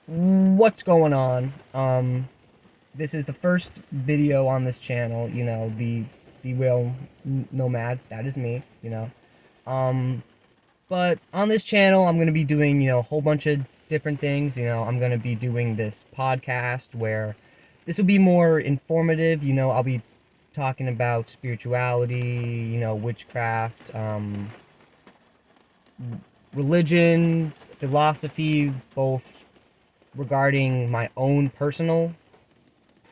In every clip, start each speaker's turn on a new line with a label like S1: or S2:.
S1: What's going on? This is the first video on this channel. The whale Nomad. That is me. Um, but on this channel, I'm gonna be doing a whole bunch of different things. I'm gonna be doing this podcast where this will be more informative. I'll be talking about spirituality. Witchcraft. Religion, philosophy, both regarding my own personal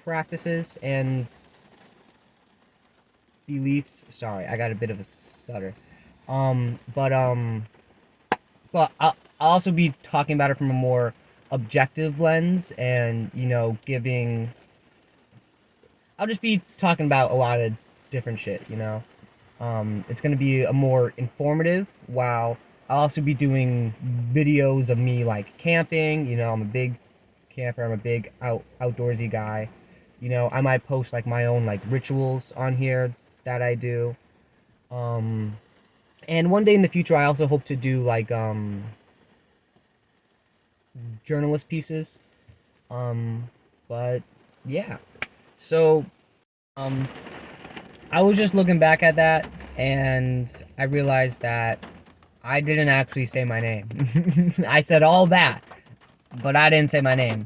S1: practices and beliefs. Sorry, I got a bit of a stutter. Um, but um, but I'll also be talking about it from a more objective lens, and giving. I'll just be talking about a lot of different shit. It's gonna be a more informative, while I'll also be doing videos of me like camping. I'm a big camper. I'm a big outdoorsy guy. I might post like my own like rituals on here that I do. Um, and one day in the future, I also hope to do like journalist pieces. Um, but yeah. So um, I was just looking back at that, and I realized that I didn't actually say my name. I said all that, but I didn't say my name.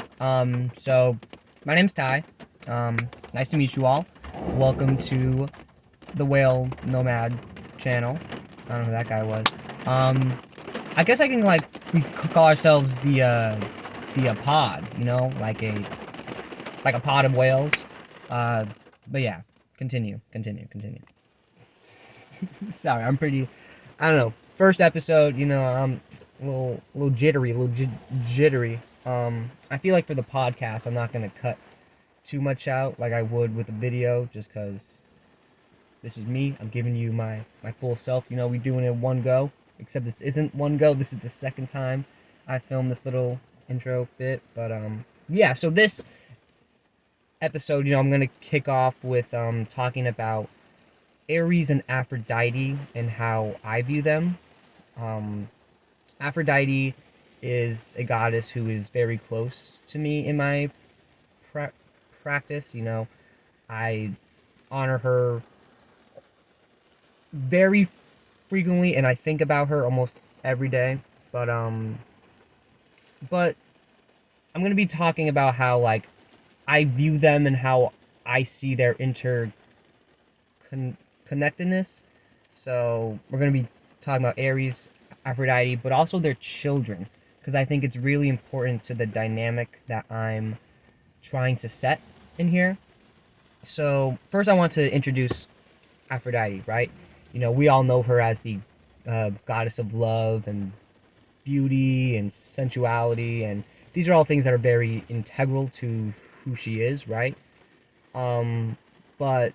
S1: So my name's Ty. Nice to meet you all. Welcome to the Whale Nomad channel. I don't know who that guy was. Um, I guess I can like we could call ourselves the pod. Like a pod of whales. Uh, but yeah, continue. Sorry, I'm pretty. I don't know. First episode, I'm a little jittery, jittery. I feel like for the podcast, I'm not gonna cut too much out like I would with a video, just because this is me. I'm giving you my full self. We doing it one go. Except this isn't one go. This is the second time I filmed this little intro bit. But yeah. So this episode, I'm gonna kick off with talking about Ares and Aphrodite and how I view them. Um, Aphrodite is a goddess who is very close to me in my pra- practice. I honor her very frequently, and I think about her almost every day. But but I'm gonna be talking about how like I view them and how I see their interconnectedness. So we're gonna be talking about Ares, Aphrodite, but also their children, because I think it's really important to the dynamic that I'm trying to set in here. So first, I want to introduce Aphrodite, right? We all know her as the goddess of love and beauty and sensuality, and these are all things that are very integral to who she is, right? Um, but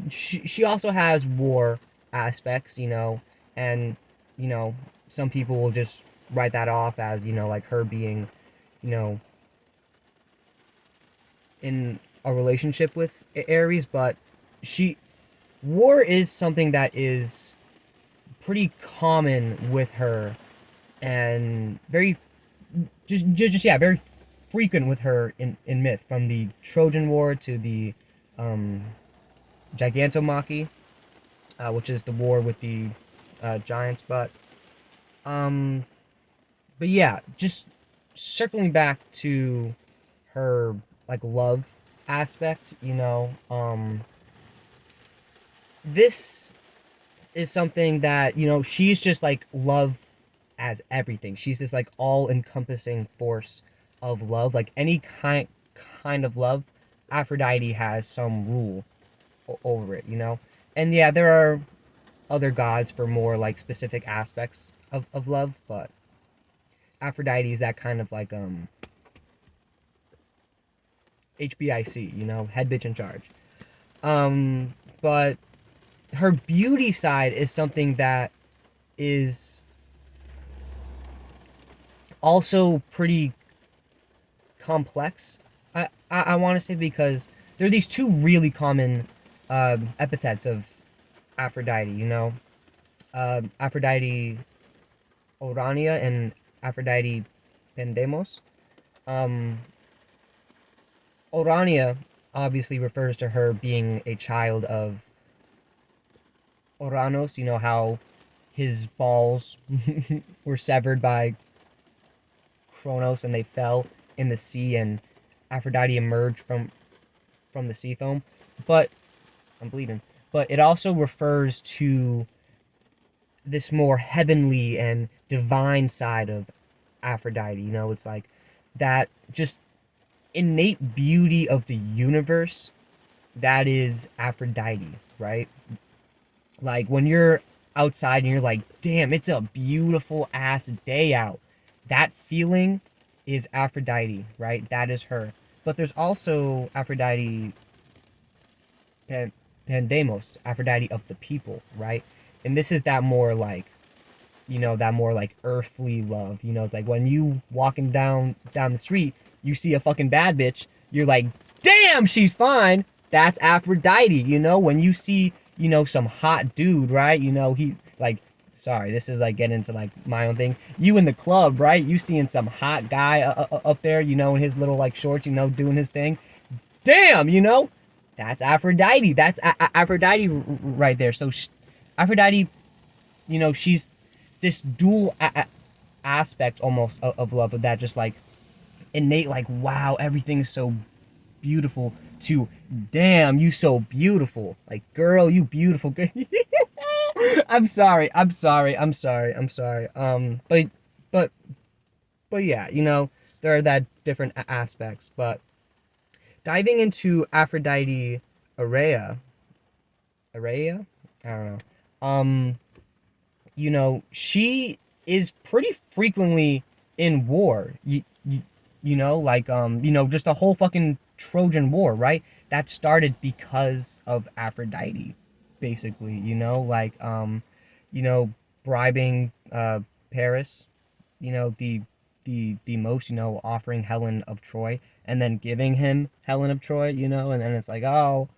S1: she also has war aspects, and some people will just write that off as like her being, you know, in a relationship with Ares, but she war is something that is pretty common with her, and very just yeah, very frequent with her in myth, from the Trojan War to the um, Gigantomachy, which is the war with the giants. Um, but yeah, just circling back to her like love aspect, this is something that she's just like love as everything. She's this like all-encompassing force of love, like any kind of love. Aphrodite has some rule over it, and yeah, there are other gods for more like specific aspects of love, but Aphrodite is that kind of like HBIC, head bitch in charge. But her beauty side is something that is also pretty complex. I want to say, because there are these two really common epithets of Aphrodite. Aphrodite Orania and Aphrodite Pendemos. Um, Orania obviously refers to her being a child of Oranos. You know how his balls were severed by Kronos and they fell in the sea, and Aphrodite emerged from the sea foam. But I'm bleeding. But it also refers to this more heavenly and divine side of Aphrodite. You know, it's like that just innate beauty of the universe that is Aphrodite, right? Like when you're outside and you're like, damn, it's a beautiful ass day out. That feeling is Aphrodite, right? That is her. But there's also Aphrodite Pandemos, Aphrodite of the people, right? And this is that more like, that more like earthly love. It's like when you walking down the street, you see a fucking bad bitch, you're like, damn, she's fine. That's Aphrodite. When you see, some hot dude, right? He like, sorry, this is like getting into like my own thing. You in the club, right? You seeing some hot guy up there, in his little like shorts, doing his thing. Damn, that's Aphrodite. That's Aphrodite right there. So Aphrodite, she's this dual aspect almost of love, of that just like innate, like, wow, everything's so beautiful, to damn, you so beautiful, like, girl, you beautiful girl. I'm sorry. But but yeah, there are that different aspects. But diving into Aphrodite Area, I don't know. She is pretty frequently in war. Just the whole fucking Trojan War, right? That started because of Aphrodite, basically. You know, bribing Paris, the most, offering Helen of Troy and then giving him Helen of Troy, and then it's like, oh,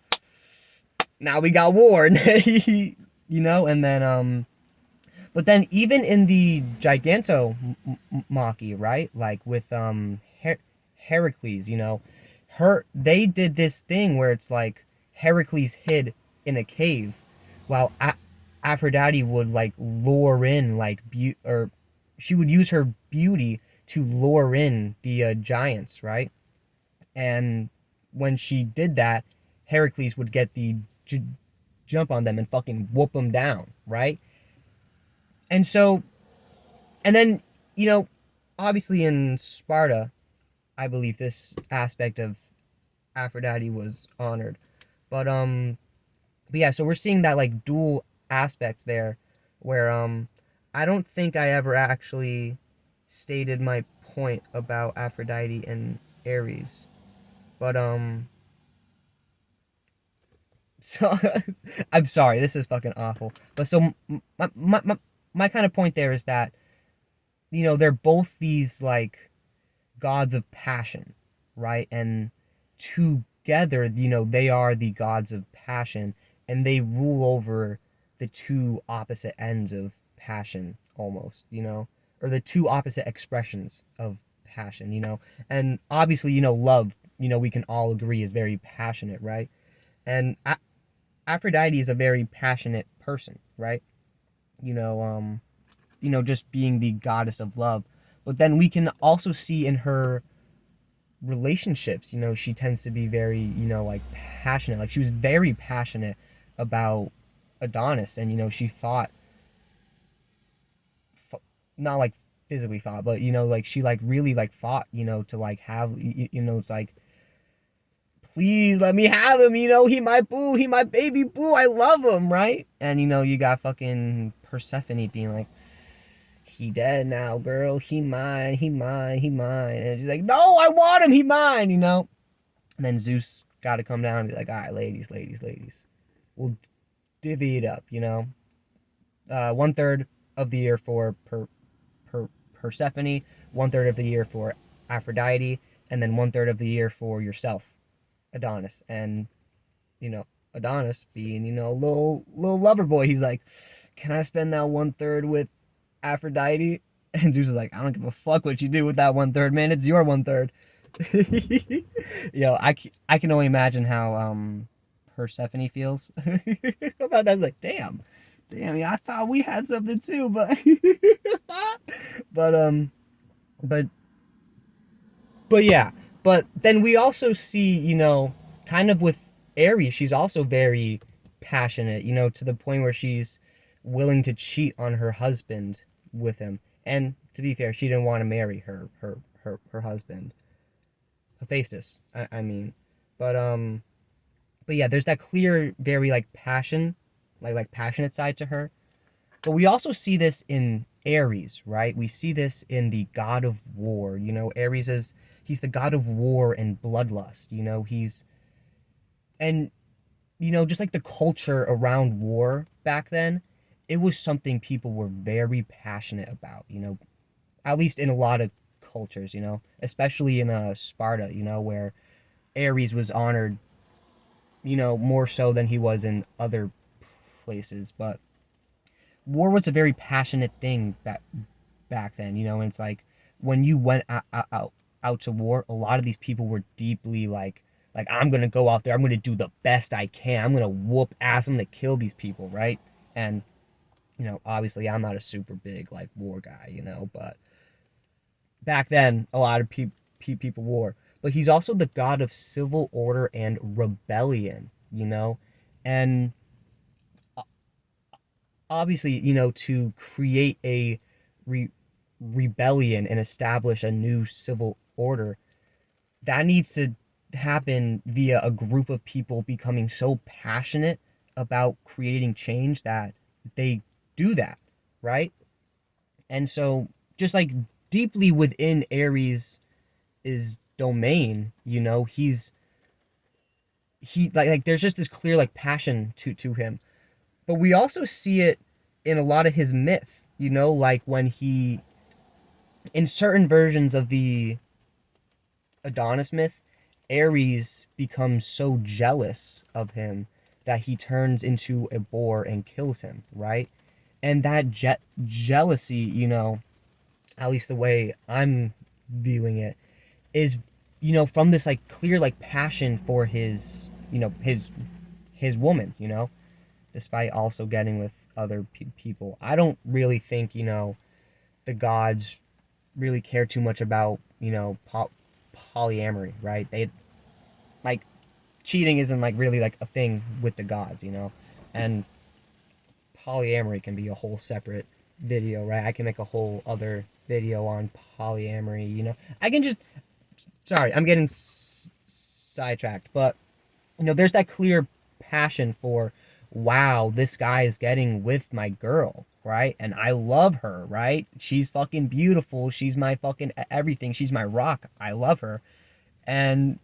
S1: now we got war, and then but then even in the Gigantomachy, right? Like with Heracles, they did this thing where it's like Heracles hid in a cave while Aphrodite would like lure in like or she would use her beauty to lure in the giants, right? And when she did that, Heracles would get the jump on them and fucking whoop them down, right? And so, and then, obviously in Sparta, I believe this aspect of Aphrodite was honored. But yeah, so we're seeing that like dual aspects there, where I don't think I ever actually stated my point about Aphrodite and Ares. But so I'm sorry, this is fucking awful. But so my kind of point there is that they're both these like gods of passion, right? And together, they are the gods of passion, and they rule over the two opposite ends of passion, almost, or the two opposite expressions of passion, and obviously, love, we can all agree is very passionate, right? And Aphrodite is a very passionate person, right? You know, um, just being the goddess of love. But then we can also see in her relationships, she tends to be very, like passionate. Like she was very passionate about Adonis, and she fought, not like physically fought, but like she like really like fought, to like have, it's like, please let me have him, he my boo, he my baby boo, I love him, right? And you got fucking Persephone being like, he dead now, girl, he mine, he mine, he mine. And she's like, no, I want him, he mine, And then Zeus got to come down and be like, all right, ladies, we'll divvy it up, 1/3 of the year for Persephone, 1/3 of the year for Aphrodite, and then 1/3 of the year for yourself, Adonis. And Adonis being a little lover boy, he's like, can I spend that 1/3 with Aphrodite? And Zeus is like, I don't give a fuck what you do with that 1/3, man. It's your 1/3. Yo, I can only imagine how Persephone feels about that. It's like, damn, yeah, I thought we had something too, but but but but yeah, but then we also see, kind of with Ares, she's also very passionate, to the point where she's willing to cheat on her husband with him. And to be fair, she didn't want to marry her husband, Hephaestus. I mean, but but yeah, there's that clear, very like passion, like passionate side to her. But we also see this in Ares, right? We see this in the god of war. Ares is he's the god of war and bloodlust. And just like the culture around war back then, it was something people were very passionate about. At least in a lot of cultures. Especially in Sparta. Where Ares was honored. More so than he was in other places, but war was a very passionate thing back then, and it's like when you went out to war, a lot of these people were deeply like I'm gonna go out there, I'm gonna do the best I can, I'm gonna whoop ass, I'm gonna kill these people, right? And obviously I'm not a super big like war guy, but back then a lot of people were. But he's also the god of civil order and rebellion, and obviously, to create a re- rebellion and establish a new civil order, that needs to happen via a group of people becoming so passionate about creating change that they do that, right? And so, just like deeply within Ares' is domain, he like there's just this clear like passion to him. But we also see it in a lot of his myth, like when he, in certain versions of the Adonis myth, Ares becomes so jealous of him that he turns into a boar and kills him, right? And that jealousy, at least the way I'm viewing it, is, from this like clear like passion for his, his woman, despite also getting with other people. I don't really think, the gods really care too much about, polyamory, right? They like cheating isn't like really like a thing with the gods, and polyamory can be a whole separate video, right? I can make a whole other video on polyamory, I can just, sorry, I'm getting sidetracked, but there's that clear passion for, wow, this guy is getting with my girl, right? And I love her, right? She's fucking beautiful. She's my fucking everything. She's my rock. I love her. And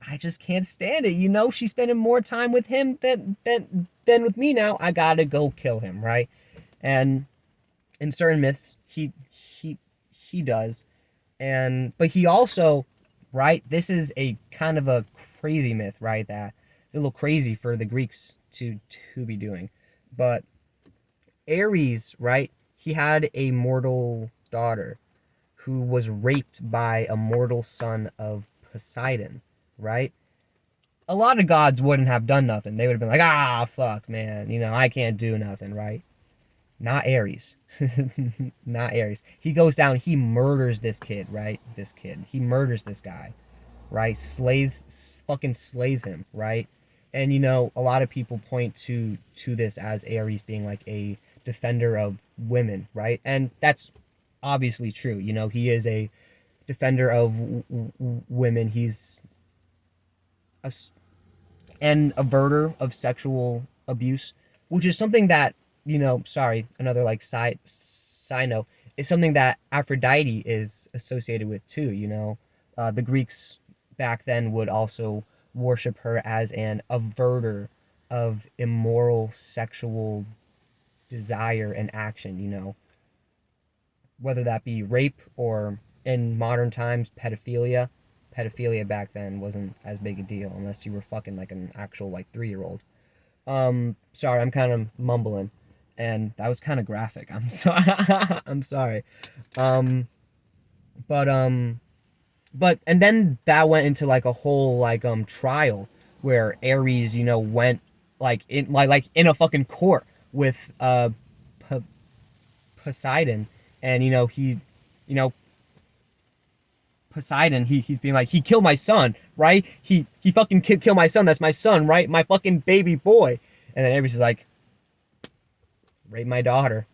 S1: I just can't stand it. She's spending more time with him than with me now. I gotta go kill him, right? And in certain myths, he does. But he also, right? This is a kind of a crazy myth, right? That a little crazy for the Greeks to be doing. But Ares, right? He had a mortal daughter who was raped by a mortal son of Poseidon, right? A lot of gods wouldn't have done nothing. They would have been like, ah, fuck, man, I can't do nothing, right? Not Ares. Not Ares. He goes down, he murders this kid, right? This kid. He murders this guy, right? Fucking slays him, right? And a lot of people point to this as Ares being like a defender of women, right? And that's obviously true. He is a defender of women. He's a and averter of sexual abuse, which is something that, sorry, another like side note, is something that Aphrodite is associated with too. The Greeks back then would also worship her as an averter of immoral sexual desire and action, whether that be rape or in modern times pedophilia. Pedophilia back then wasn't as big a deal unless you were fucking like an actual like 3-year-old. Sorry, I'm kind of mumbling. and that was kind of graphic. I'm sorry. I'm sorry. Um, but and then that went into like a whole like trial where Ares, went like in a fucking court with P- Poseidon, and you know Poseidon, he's being like, he killed my son, right? He fucking killed my son. That's my son, right? My fucking baby boy. And then Ares is like, rape my daughter.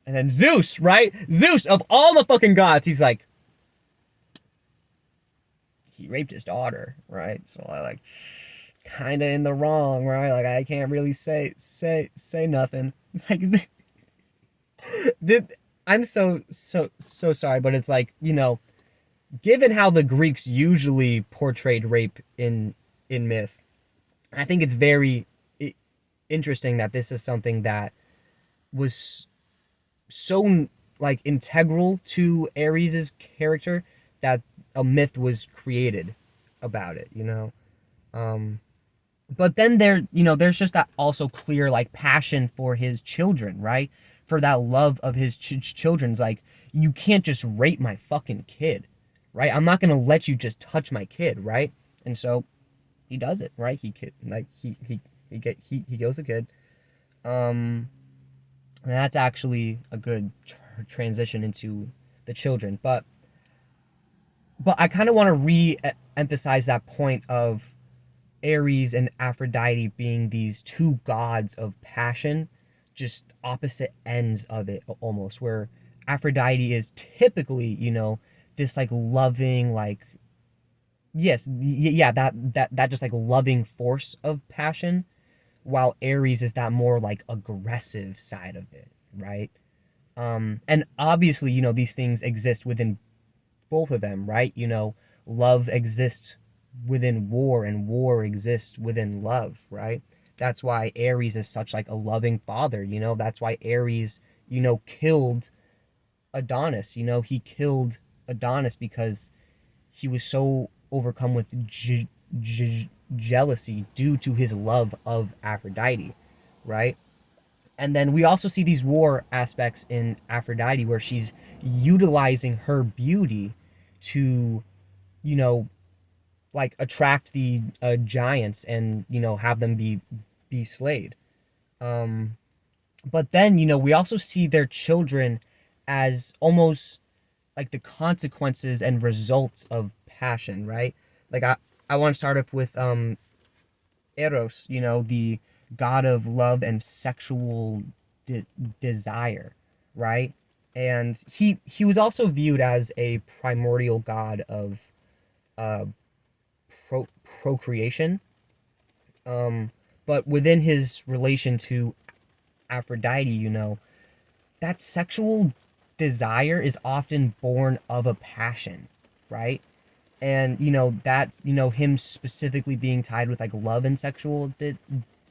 S1: And then Zeus, right? Zeus of all the fucking gods, he's like, he raped his daughter, right? So I like kind of in the wrong, right? Like I can't really say nothing. It's like I'm so sorry, but it's like, given how the Greeks usually portrayed rape in myth, I think it's very interesting that this is something that was so like integral to Ares's character that a myth was created about it. Um, but then there's just that also clear like passion for his children, right? For that love of his children's like, you can't just rape my fucking kid, right? I'm not gonna let you just touch my kid, right? And so he does it, right? He kills the kid. Um, and that's actually a good transition into the children, but I kind of want to re-emphasize that point of Ares and Aphrodite being these two gods of passion, just opposite ends of it almost, where Aphrodite is typically, this like loving, like, yes, yeah, that just like loving force of passion, while Ares is that more like aggressive side of it, right? And obviously, these things exist within both of them, right? Love exists within war, and war exists within love, right? That's why Ares is such like a loving father, that's why Ares, killed Adonis. He killed Adonis because he was so overcome with jealousy due to his love of Aphrodite, right? And then we also see these war aspects in Aphrodite where she's utilizing her beauty to, you know, like attract the giants and, have them be slayed. Um, but then, we also see their children as almost like the consequences and results of passion, right? Like I want to start off with Eros, the god of love and sexual desire, right? And he was also viewed as a primordial god of uh, procreation. Um, but within his relation to Aphrodite, that sexual desire is often born of a passion, right? And that him specifically being tied with like love and sexual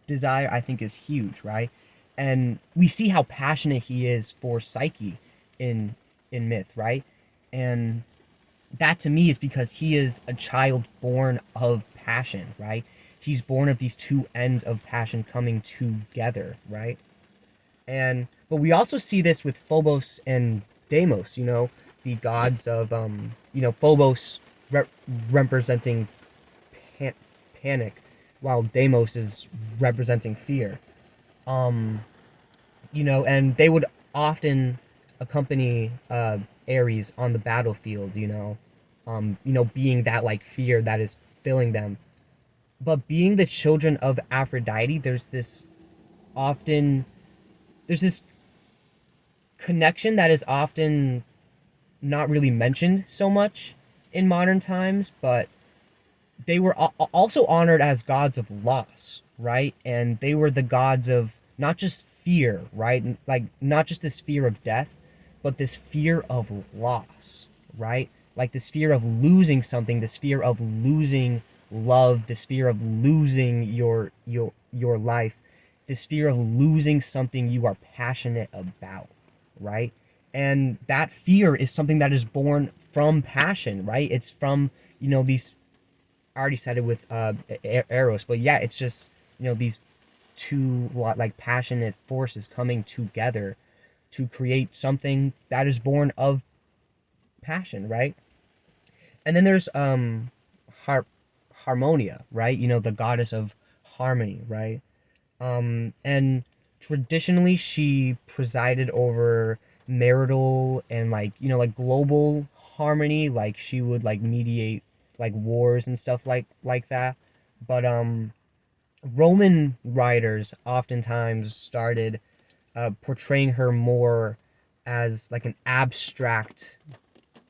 S1: desire, I think is huge, right? And we see how passionate he is for Psyche in myth, right? And that to me is because he is a child born of passion, right? He's born of these two ends of passion coming together, right? And but we also see this with Phobos and Deimos, the gods of Phobos re- representing pan- panic, while Deimos is representing fear. Um, and they would often accompany Ares on the battlefield, being that like fear that is filling them. But being the children of Aphrodite, often there's this connection that is often not really mentioned so much in modern times, but they were also honored as gods of loss, right? And they were the gods of not just fear, right? Like not just this fear of death, but this fear of loss, right? Like this fear of losing something, this fear of losing love, this fear of losing your life, this fear of losing something you are passionate about, right? And that fear is something that is born from passion, right? It's from, these, I already said it with Eros, but yeah, it's just, these two like passionate forces coming together to create something that is born of passion, right? And then there's Har- Harmonia, right? The goddess of harmony, right? And traditionally she presided over marital and like global harmony. Like she would like mediate like wars and stuff like that. But Roman writers oftentimes started portraying her more as like an abstract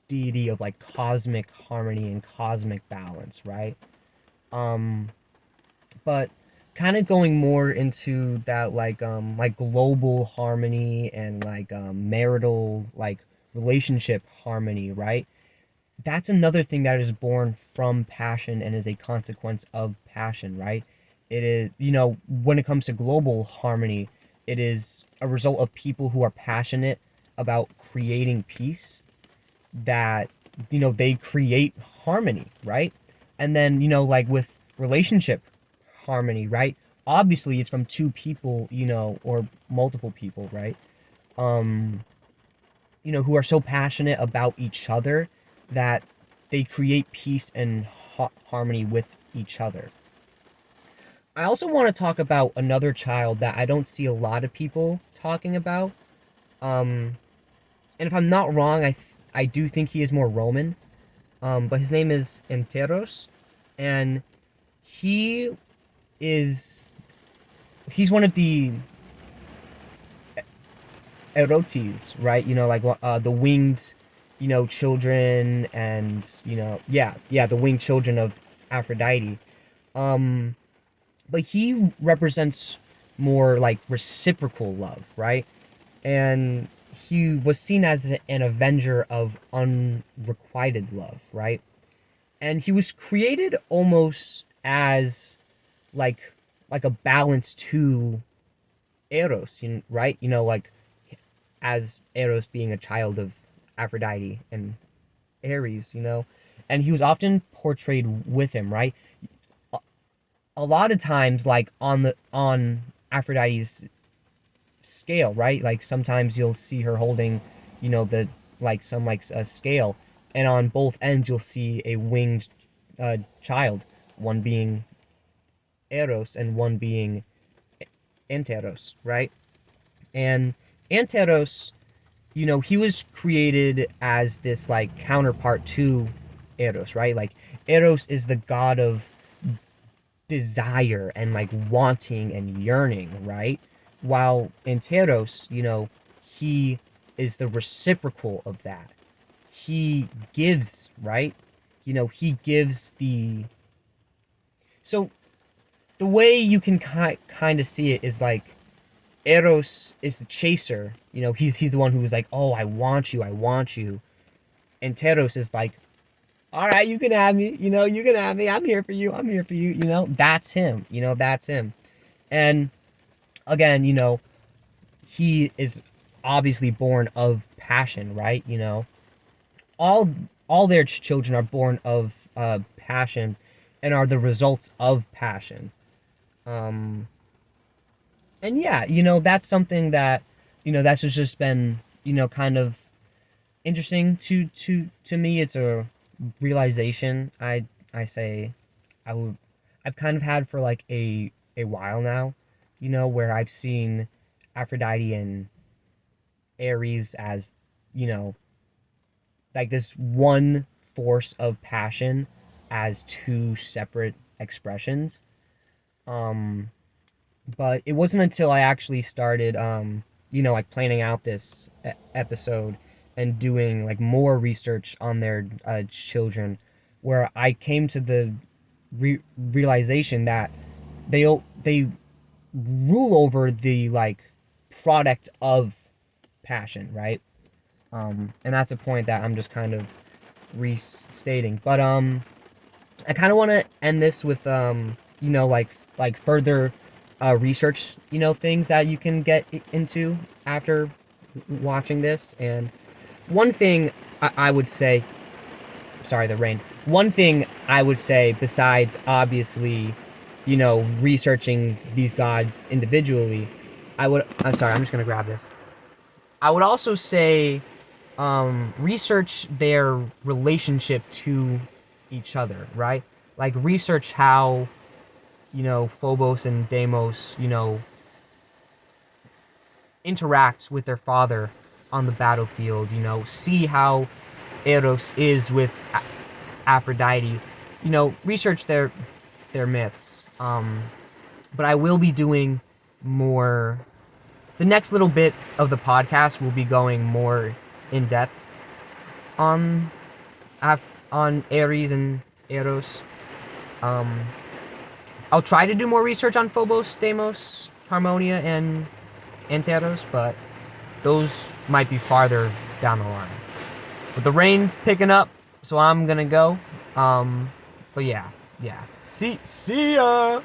S1: deity of like cosmic harmony and cosmic balance, right? Um, but kind of going more into that like global harmony and like marital like relationship harmony, right? That's another thing that is born from passion and is a consequence of passion, right? It is, when it comes to global harmony, it is a result of people who are passionate about creating peace that, they create harmony, right? And then, like with relationship harmony, right? Obviously, it's from two people, or multiple people, right? Um, who are so passionate about each other that they create peace and harmony with each other. I also want to talk about another child that I don't see a lot of people talking about. Um, and if I'm not wrong, I do think he is more Roman. But his name is Enteros, and he is he's one of the erotes, right? Like the winged, children, and yeah, the winged children of Aphrodite. Um, but he represents more like reciprocal love, right? And he was seen as an avenger of unrequited love, right? And he was created almost as like like a balance to Eros, right? Like as Eros being a child of Aphrodite and Ares, and he was often portrayed with him, right? A lot of times, like on Aphrodite's scale, right? Like sometimes you'll see her holding, the like some like a scale, and on both ends you'll see a winged child, one being Eros and one being Anteros, right? And Anteros, he was created as this like counterpart to Eros, right? Like Eros is the god of desire and like wanting and yearning, right? While Anteros, he is the reciprocal of that. He gives, right? He gives the. So the way you can kind of see it is like Eros is the chaser. He's the one who was like, "Oh, I want you, I want you." And Teros is like, "All right, you can have me. You can have me. I'm here for you. I'm here for you." That's him. That's him. And again, he is obviously born of passion, right? All all their children are born of passion, and are the results of passion. Um, and yeah, that's something that that's just been kind of interesting to me. It's a realization I say I would I've kind of had for like a while now, where I've seen Aphrodite and Ares as you know like this one force of passion as two separate expressions. Um, but it wasn't until I actually started, like planning out this episode and doing like more research on their children, where I came to the realization that they rule over the like product of passion, right? And that's a point that I'm just kind of restating. But I kind of want to end this with like further research, things that you can get into after watching this. And one thing I would say, sorry, the rain. One thing I would say besides obviously, researching these gods individually. I'm sorry, I'm just gonna grab this. I would also say research their relationship to each other, right? Like research how, Phobos and Deimos, interacts with their father on the battlefield, see how Eros is with Aphrodite, research their myths. But I will be doing more. The next little bit of the podcast will be going more in depth on on Ares and Eros. I'll try to do more research on Phobos, Deimos, Harmonia, and Anteros, but those might be farther down the line. But the rain's picking up, so I'm gonna go. But yeah. See ya.